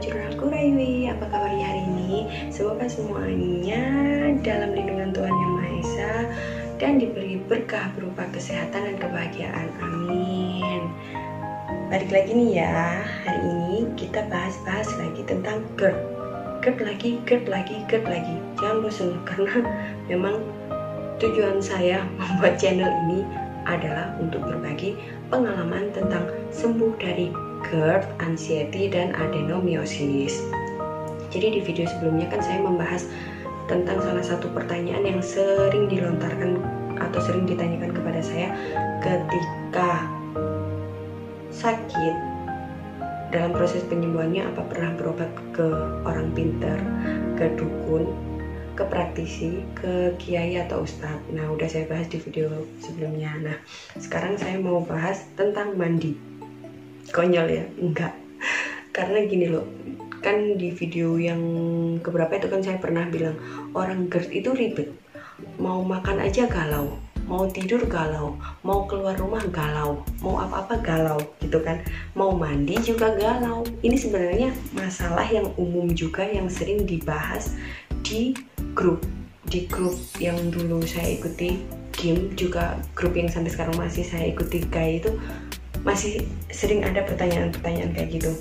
Jurnalku Raiwi, apa kabarnya hari ini? Semoga semuanya dalam lindungan Tuhan Yang Maha Esa dan diberi berkah berupa kesehatan dan kebahagiaan. Amin. Balik lagi nih ya, hari ini kita bahas lagi tentang GERD. GERD lagi. Jangan bosan karena memang tujuan saya membuat channel ini adalah untuk berbagi pengalaman tentang sembuh dari GERD, anxiety, dan adenomyosis. Jadi di video sebelumnya kan saya membahas tentang salah satu pertanyaan yang sering dilontarkan atau sering ditanyakan kepada saya ketika sakit. Dalam proses penyembuhannya, apa pernah berobat ke orang pintar, ke dukun, ke praktisi, ke kiai atau ustadz? Nah, udah saya bahas di video sebelumnya. Nah, sekarang saya mau bahas tentang mandi. Konyol ya? Enggak. Karena gini loh, kan di video yang keberapa itu kan saya pernah bilang orang GERD itu ribet. Mau makan aja galau, mau tidur galau, mau keluar rumah galau, mau apa-apa galau gitu kan. Mau mandi juga galau. Ini sebenarnya masalah yang umum juga yang sering dibahas di grup yang dulu saya ikuti, GIM, juga grup yang sampai sekarang masih saya ikuti, GAI, itu masih sering ada pertanyaan-pertanyaan kayak gitu.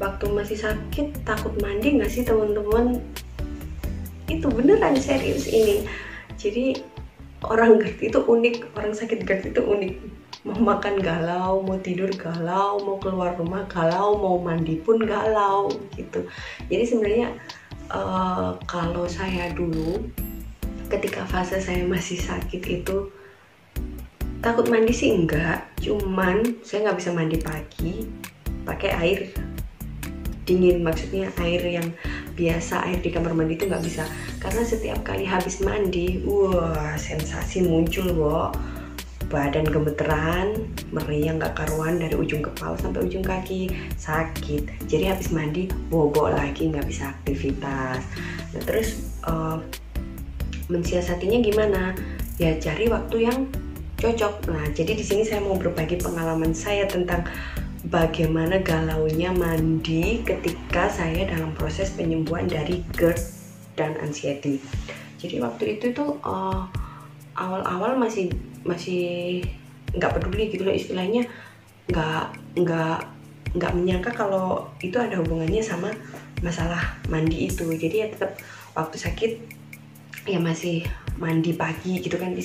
Waktu masih sakit takut mandi nggak sih teman-teman? Itu beneran serius ini. Jadi orang GERD itu unik, orang sakit GERD itu unik. Mau makan galau, mau tidur galau, mau keluar rumah galau, mau mandi pun galau gitu. Jadi sebenarnya kalau saya dulu ketika fase saya masih sakit itu takut mandi sih enggak, cuman saya nggak bisa mandi pagi pakai air dingin, maksudnya air yang biasa, air di kamar mandi itu nggak bisa, karena setiap kali habis mandi, wah sensasi muncul loh, badan gemeteran, meriang nggak karuan dari ujung kepala sampai ujung kaki, sakit. Jadi habis mandi bobo lagi, nggak bisa aktivitas. Nah, terus mensiasatinya gimana? Ya cari waktu yang cocok. Nah, jadi di sini saya mau berbagi pengalaman saya tentang bagaimana galaunya mandi ketika saya dalam proses penyembuhan dari GERD dan anxiety. Jadi waktu itu tuh awal-awal masih nggak peduli gitu loh, istilahnya nggak menyangka kalau itu ada hubungannya sama masalah mandi itu. Jadi ya tetap waktu sakit ya masih mandi pagi gitu kan. Di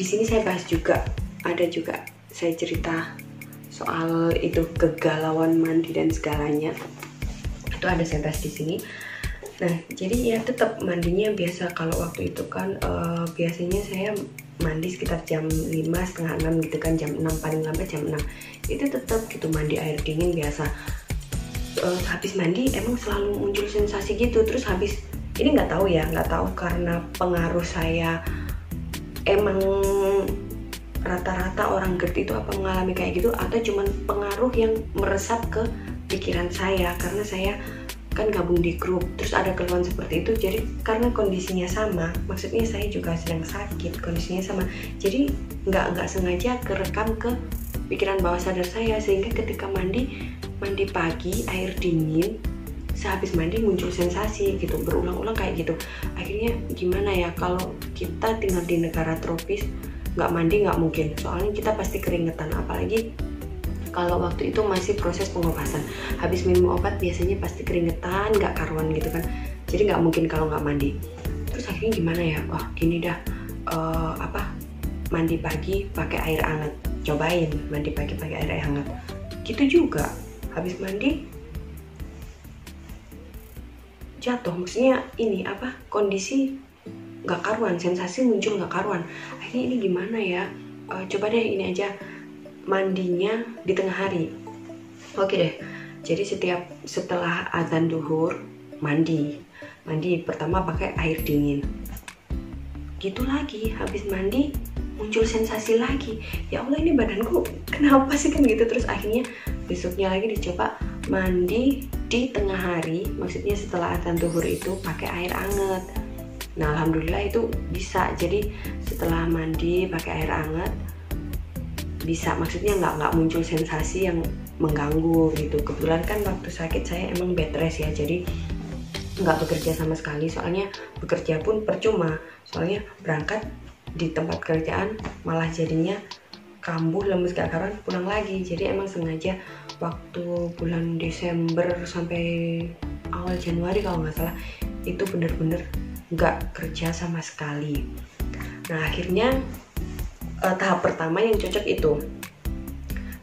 sini saya bahas juga, ada juga saya cerita soal itu kegalauan mandi dan segalanya. Itu ada saya bahas di sini. Nah, jadi ya tetap mandinya biasa. Kalau waktu itu kan biasanya saya mandi sekitar jam 5, setengah 6 gitu kan, jam 6 paling lambat jam 6. Itu tetap gitu mandi air dingin biasa. Habis mandi emang selalu muncul sensasi gitu. Terus habis ini nggak tahu karena pengaruh saya, emang rata-rata orang GERD itu apa mengalami kayak gitu, atau cuman pengaruh yang meresap ke pikiran saya karena saya kan gabung di grup, terus ada keluhan seperti itu. Jadi karena kondisinya sama, maksudnya saya juga sedang sakit, kondisinya sama, jadi nggak sengaja kerekam ke pikiran bawah sadar saya, sehingga ketika mandi pagi air dingin, sehabis mandi muncul sensasi gitu, berulang-ulang kayak gitu. Akhirnya gimana ya, kalau kita tinggal di negara tropis, nggak mandi nggak mungkin, soalnya kita pasti keringetan. Apalagi kalau waktu itu masih proses pengobatan, habis minum obat biasanya pasti keringetan nggak karuan gitu kan. Jadi nggak mungkin kalau nggak mandi. Terus akhirnya gimana ya, wah gini dah, mandi pagi pakai air hangat. Cobain mandi pagi pakai air hangat gitu juga. Habis mandi jatuh, maksudnya ini kondisi nggak karuan, sensasi muncul nggak karuan. Akhirnya ini gimana ya, coba deh ini aja, mandinya di tengah hari. Oke deh, jadi setelah azan duhur mandi pertama pakai air dingin gitu lagi. Habis mandi muncul sensasi lagi, ya Allah ini badanku kenapa sih kan gitu. Terus akhirnya besoknya lagi dicoba mandi di tengah hari, maksudnya setelah azan duhur itu pakai air hangat. Nah alhamdulillah itu bisa. Jadi setelah mandi pakai air hangat bisa, maksudnya nggak muncul sensasi yang mengganggu gitu. Kebetulan kan waktu sakit saya emang bed rest ya, jadi nggak bekerja sama sekali, soalnya bekerja pun percuma, soalnya berangkat di tempat kerjaan malah jadinya kambuh, lemes, gak karuan, pulang lagi. Jadi emang sengaja waktu bulan Desember sampai awal Januari kalau nggak salah itu bener-bener nggak kerja sama sekali. Nah akhirnya tahap pertama yang cocok itu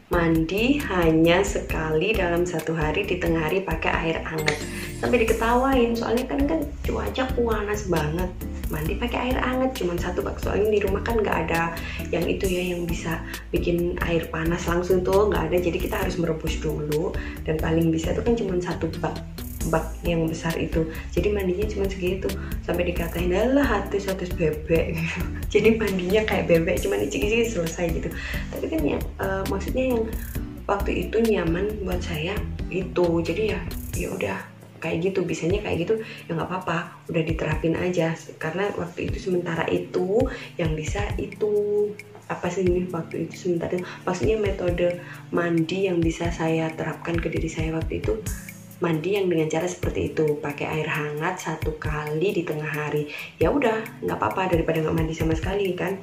mandi hanya sekali dalam satu hari, di tengah hari pakai air hangat. Sampai diketawain, soalnya kan cuaca panas banget, mandi pakai air hangat cuma satu bak, soalnya di rumah kan nggak ada yang itu ya, yang bisa bikin air panas langsung tuh nggak ada, jadi kita harus merebus dulu, dan paling bisa itu kan cuma satu bak yang besar itu, jadi mandinya cuma segitu. Sampai dikatain lah hatus bebek gitu. Jadi mandinya kayak bebek, cuma icik-icik selesai gitu. Tapi kan yang maksudnya yang waktu itu nyaman buat saya itu, jadi ya udah kayak gitu, bisanya kayak gitu ya nggak apa-apa, udah diterapin aja, karena waktu itu sementara itu yang bisa itu apa sih ini waktu itu sementara itu, maksudnya metode mandi yang bisa saya terapkan ke diri saya waktu itu, mandi yang dengan cara seperti itu, pakai air hangat satu kali di tengah hari. Ya udah nggak apa-apa daripada nggak mandi sama sekali kan.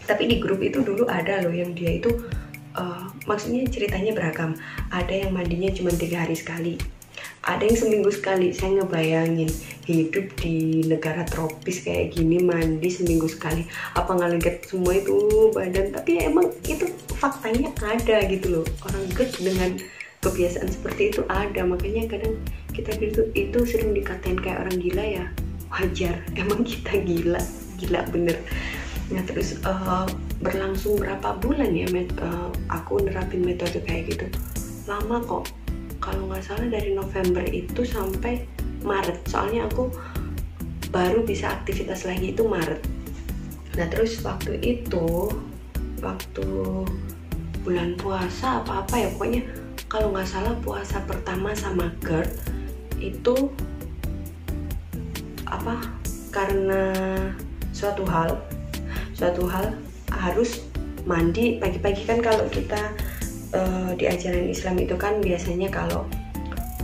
Tapi di grup itu dulu ada loh yang dia itu maksudnya ceritanya beragam, ada yang mandinya cuma 3 hari sekali, ada yang seminggu sekali. Saya ngebayangin hidup di negara tropis kayak gini mandi seminggu sekali, apa nggak lengket semua itu badan. Tapi ya emang itu faktanya ada gitu loh, orang GERD dengan kebiasaan seperti itu ada. Makanya kadang kita itu sering dikatain kayak orang gila ya, wajar, emang kita gila bener. Nah terus berlangsung berapa bulan ya aku nerapin metode kayak gitu, lama kok, kalau nggak salah dari November itu sampai Maret, soalnya aku baru bisa aktivitas lagi itu Maret. Nah terus waktu itu bulan puasa apa ya, pokoknya kalau nggak salah puasa pertama sama GERD itu apa, karena suatu hal harus mandi pagi-pagi kan. Kalau kita di ajaran Islam itu kan biasanya kalau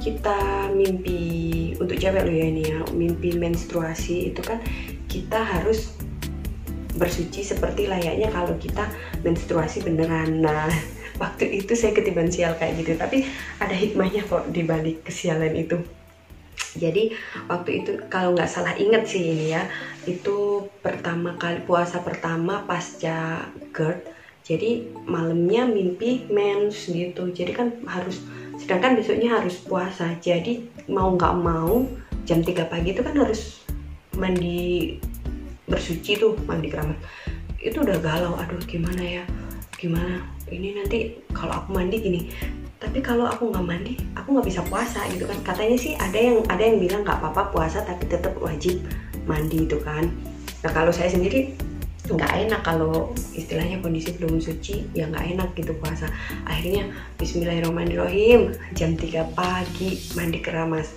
kita mimpi, untuk cewek loh ya ini ya, mimpi menstruasi itu kan kita harus bersuci seperti layaknya kalau kita menstruasi beneran. Nah waktu itu saya ketiban sial kayak gitu, tapi ada hikmahnya kok di balik kesialan itu. Jadi waktu itu kalau nggak salah inget sih ini ya, itu pertama kali puasa pertama pasca GERD, jadi malamnya mimpi mens gitu, jadi kan harus, sedangkan besoknya harus puasa, jadi mau nggak mau jam 3 pagi itu kan harus mandi bersuci tuh, mandi keramas. Itu udah galau, aduh gimana ini nanti kalau aku mandi gini, tapi kalau aku nggak mandi aku nggak bisa puasa gitu kan. Katanya sih ada yang bilang nggak apa-apa puasa tapi tetap wajib mandi itu kan. Nah kalau saya sendiri nggak enak, kalau istilahnya kondisi belum suci ya nggak enak gitu puasa. Akhirnya bismillahirrahmanirrahim jam 3 pagi mandi keramas,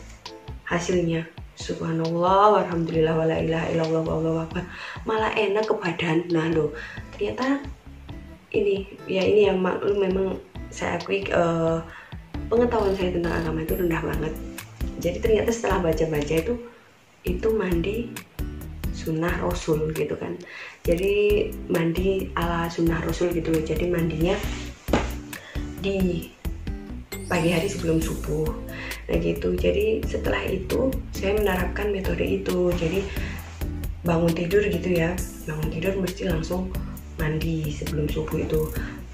hasilnya subhanallah walhamdulillah wala ilaha illallah wallahu akbar, malah enak ke badan. Nah loh ternyata ini yang maklum, memang saya akui pengetahuan saya tentang agama itu rendah banget. Jadi ternyata setelah baca-baca itu mandi sunnah Rasul gitu kan. Jadi mandi ala sunnah Rasul gitu loh. Jadi mandinya di pagi hari sebelum subuh. Nah gitu. Jadi setelah itu saya menerapkan metode itu. Jadi bangun tidur gitu ya, bangun tidur mesti langsung mandi sebelum subuh itu,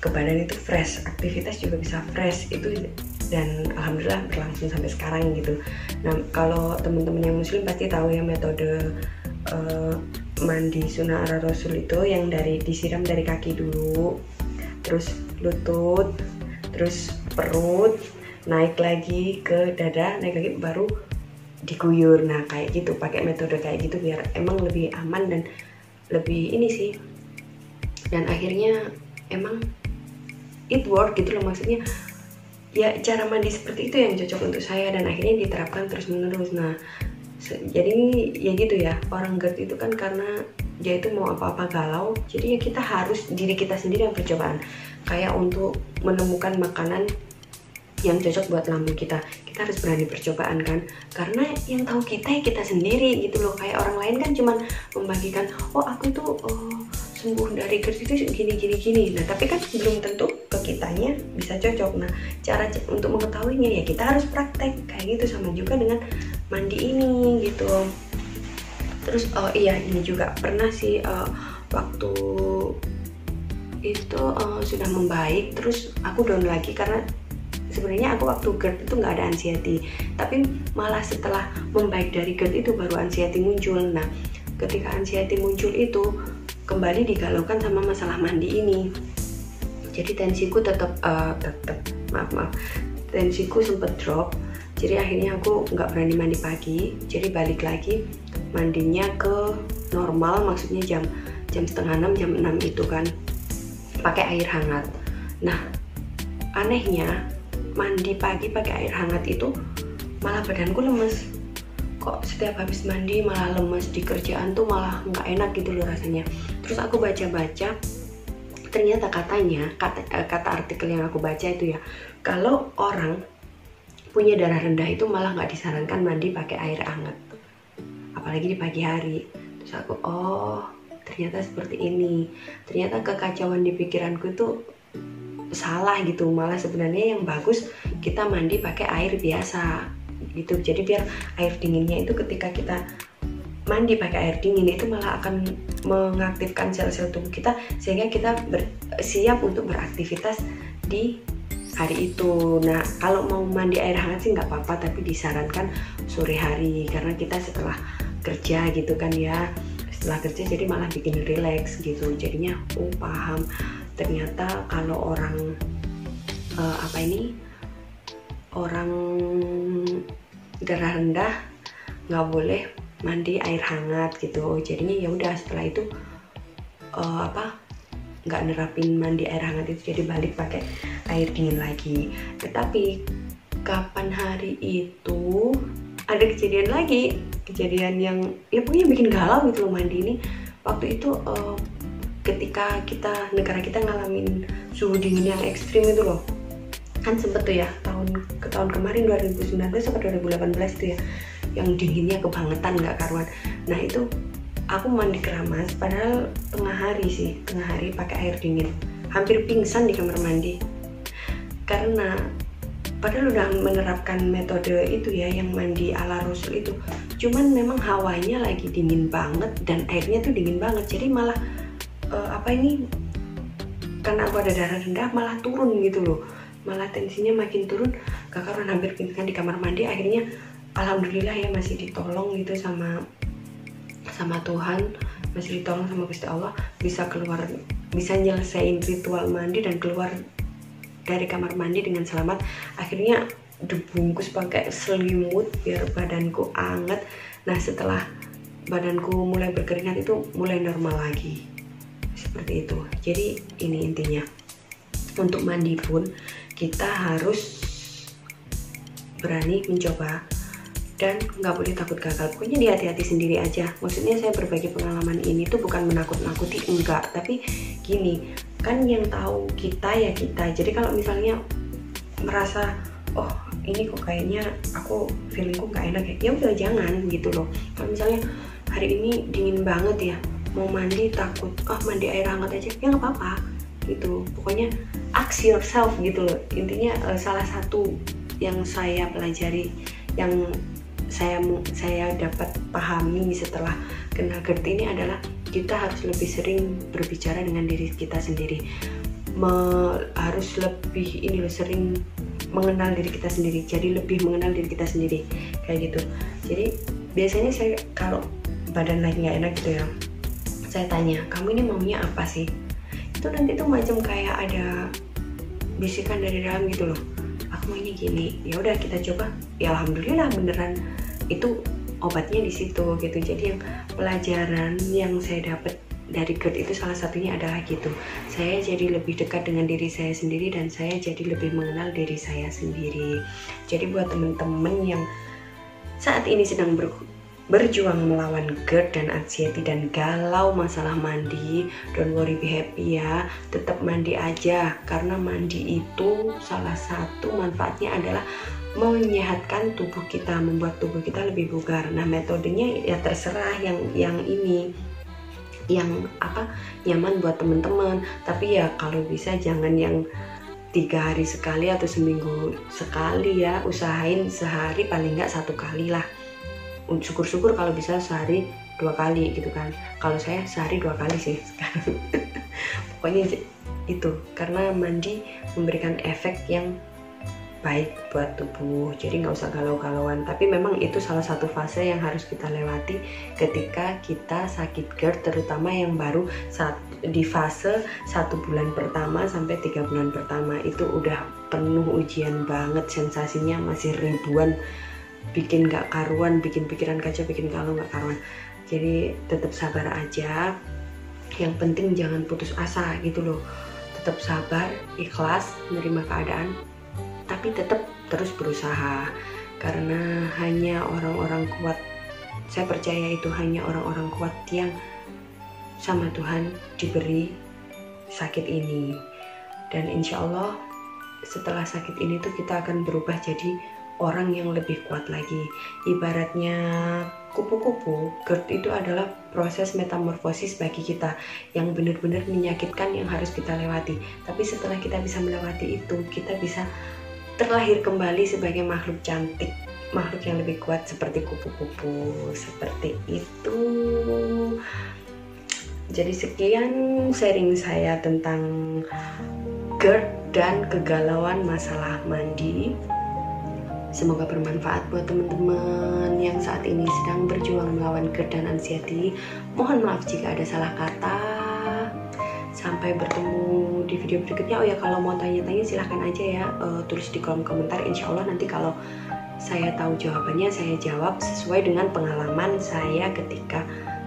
ke badan itu fresh, aktivitas juga bisa fresh itu, dan alhamdulillah berlangsung sampai sekarang gitu. Nah kalau teman-teman yang muslim pasti tahu ya metode mandi sunnah ala Rasul itu yang disiram dari kaki dulu, terus lutut, terus perut, naik lagi ke dada, naik lagi baru diguyur. Nah kayak gitu, pakai metode kayak gitu biar emang lebih aman dan lebih ini sih. Dan akhirnya emang it work gitu loh, maksudnya ya cara mandi seperti itu yang cocok untuk saya, dan akhirnya diterapkan terus menerus. Nah jadi ya gitu ya, orang GERD itu kan karena dia itu mau apa-apa galau, jadi ya kita harus, diri kita sendiri yang percobaan, kayak untuk menemukan makanan yang cocok buat lambung kita. Kita harus berani percobaan kan, karena yang tahu kita ya kita sendiri gitu loh. Kayak orang lain kan cuman membagikan, oh aku itu sembuh dari GERD itu gini. Nah tapi kan belum tentu ke kitanya bisa cocok. Nah cara untuk mengetahuinya ya kita harus praktek kayak gitu. Sama juga dengan mandi ini gitu. Terus iya ini juga pernah sih waktu itu sudah membaik, terus aku down lagi karena sebenarnya aku waktu GERD itu nggak ada anxiety, tapi malah setelah membaik dari GERD itu baru anxiety muncul. Nah ketika anxiety muncul itu kembali digalaukan sama masalah mandi ini. Jadi tensiku tensiku sempet drop. Jadi akhirnya aku nggak berani mandi pagi. Jadi balik lagi mandinya ke normal, maksudnya jam 5:30, jam 6 itu kan pakai air hangat. Nah anehnya mandi pagi pakai air hangat itu malah badanku lemes. Kok setiap habis mandi malah lemes, di kerjaan tuh malah nggak enak gitu loh rasanya. Terus aku baca-baca, ternyata katanya kata artikel yang aku baca itu ya, kalau orang punya darah rendah itu malah nggak disarankan mandi pakai air hangat, apalagi di pagi hari. Terus aku ternyata seperti ini. Ternyata kekacauan di pikiranku itu salah gitu. Malah sebenarnya yang bagus kita mandi pakai air biasa gitu. Jadi biar air dinginnya itu ketika kita mandi pakai air dingin itu malah akan mengaktifkan sel-sel tubuh kita sehingga kita siap untuk beraktivitas di hari itu. Nah kalau mau mandi air hangat sih nggak apa-apa, tapi disarankan sore hari karena kita setelah kerja gitu kan ya. Setelah kerja jadi malah bikin relax gitu. Jadinya paham. Ternyata kalau orang orang darah rendah nggak boleh mandi air hangat gitu. Jadinya ya udah setelah itu nggak nerapin mandi air hangat itu, jadi balik pakai air dingin lagi. Tetapi kapan hari itu ada kejadian yang ya pokoknya bikin galau gitu loh mandi ini. Waktu itu ketika negara kita ngalamin suhu dingin yang ekstrim itu loh, kan sempet tuh ya tahun kemarin 2019 atau 2018 itu ya, yang dinginnya kebangetan nggak karuan. Nah itu aku mandi keramas, padahal tengah hari pakai air dingin, hampir pingsan di kamar mandi karena padahal udah menerapkan metode itu ya, yang mandi ala Rasul itu. Cuman memang hawanya lagi dingin banget dan airnya tuh dingin banget, jadi malah karena aku ada darah rendah malah turun gitu loh, malah tensinya makin turun, gak karuan, hampir pingsan di kamar mandi. Akhirnya alhamdulillah ya masih ditolong gitu sama Tuhan, masih ditolong sama Gusti Allah, bisa nyelesain ritual mandi dan keluar dari kamar mandi dengan selamat. Akhirnya dibungkus pakai selimut biar badanku anget. Nah setelah badanku mulai berkeringat itu mulai normal lagi, seperti itu. Jadi ini intinya, untuk mandi pun kita harus berani mencoba dan nggak boleh takut gagal. Pokoknya hati-hati sendiri aja. Maksudnya saya berbagi pengalaman ini tuh bukan menakut-nakuti, enggak, tapi gini kan, yang tahu kita ya kita. Jadi kalau misalnya merasa ini kok kayaknya aku feelingku nggak enak ya udah jangan gitu loh. Kalau misalnya hari ini dingin banget ya, mau mandi takut mandi air hangat aja ya nggak apa-apa gitu. Pokoknya ask yourself gitu loh. Intinya salah satu yang saya pelajari, yang saya dapat pahami setelah kena GERD ini adalah kita harus lebih sering berbicara dengan diri kita sendiri, harus lebih sering mengenal diri kita sendiri, jadi lebih mengenal diri kita sendiri kayak gitu. Jadi biasanya saya kalau badan lagi nggak enak gitu ya, saya tanya, kamu ini maunya apa sih? Itu nanti tuh macam kayak ada bisikan dari dalam gitu loh, aku maunya gini. Ya udah kita coba, ya alhamdulillah beneran itu obatnya di situ gitu. Jadi yang pelajaran yang saya dapat dari GERD itu salah satunya adalah gitu, saya jadi lebih dekat dengan diri saya sendiri dan saya jadi lebih mengenal diri saya sendiri. Jadi buat temen-temen yang saat ini sedang berjuang melawan GERD dan anxiety dan galau masalah mandi, don't worry, be happy ya, tetap mandi aja, karena mandi itu salah satu manfaatnya adalah menyehatkan tubuh kita, membuat tubuh kita lebih bugar. Nah, metodenya ya terserah yang ini, yang apa nyaman buat teman-teman, tapi ya kalau bisa jangan yang 3 hari sekali atau seminggu sekali ya, usahain sehari paling nggak 1 kali lah. Syukur-syukur kalau bisa sehari 2 kali gitu kan. Kalau saya sehari 2 kali sih sekarang. Pokoknya itu, karena mandi memberikan efek yang baik buat tubuh, jadi nggak usah galau-galauan. Tapi memang itu salah satu fase yang harus kita lewati ketika kita sakit GERD, terutama yang baru di fase 1 bulan pertama sampai 3 bulan pertama. Itu udah penuh ujian banget, sensasinya masih ribuan, bikin gak karuan, bikin pikiran kacau, bikin galau gak karuan. Jadi tetap sabar aja, yang penting jangan putus asa gitu loh. Tetap sabar, ikhlas, menerima keadaan, tapi tetap terus berusaha, karena hanya orang-orang kuat, saya percaya itu hanya orang-orang kuat yang sama Tuhan diberi sakit ini. Dan insya Allah setelah sakit ini tuh kita akan berubah jadi orang yang lebih kuat lagi. Ibaratnya kupu-kupu, GERD itu adalah proses metamorfosis bagi kita yang benar-benar menyakitkan, yang harus kita lewati. Tapi setelah kita bisa melewati itu, kita bisa terlahir kembali sebagai makhluk cantik, makhluk yang lebih kuat seperti kupu-kupu, seperti itu. Jadi sekian sharing saya tentang GERD dan kegalauan masalah mandi. Semoga bermanfaat buat teman-teman yang saat ini sedang berjuang melawan GERD dan anxiety. Mohon maaf jika ada salah kata. Sampai bertemu di video berikutnya. Oh ya, kalau mau tanya-tanya silahkan aja ya, tulis di kolom komentar. Insya Allah nanti kalau saya tahu jawabannya, saya jawab sesuai dengan pengalaman saya ketika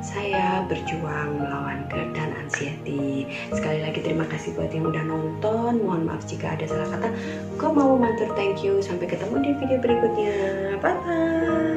saya berjuang melawan GERD dan anxiety. Sekali lagi terima kasih buat yang udah nonton. Mohon maaf jika ada salah kata. Kok mau matur thank you. Sampai ketemu di video berikutnya. Bye bye.